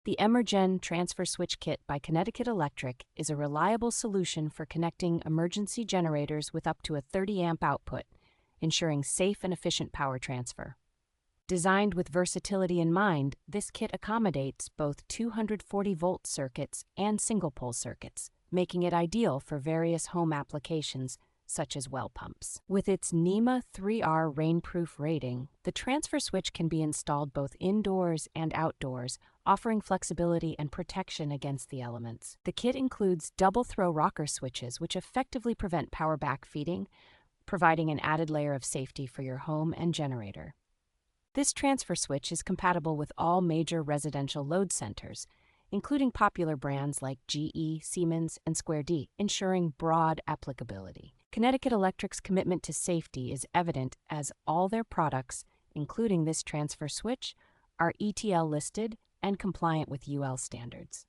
The EmerGen Transfer Switch Kit by Connecticut Electric is a reliable solution for connecting emergency generators with up to a 30-amp output, ensuring safe and efficient power transfer. Designed with versatility in mind, this kit accommodates both 240-volt circuits and single-pole circuits, making it ideal for various home applications such as well pumps. With its NEMA 3R rainproof rating, the transfer switch can be installed both indoors and outdoors, offering flexibility and protection against the elements. The kit includes double-throw rocker switches, which effectively prevent power backfeeding, providing an added layer of safety for your home and generator. This transfer switch is compatible with all major residential load centers, including popular brands like GE, Siemens, and Square D, ensuring broad applicability. Connecticut Electric's commitment to safety is evident as all their products, including this transfer switch, are ETL listed and compliant with UL standards.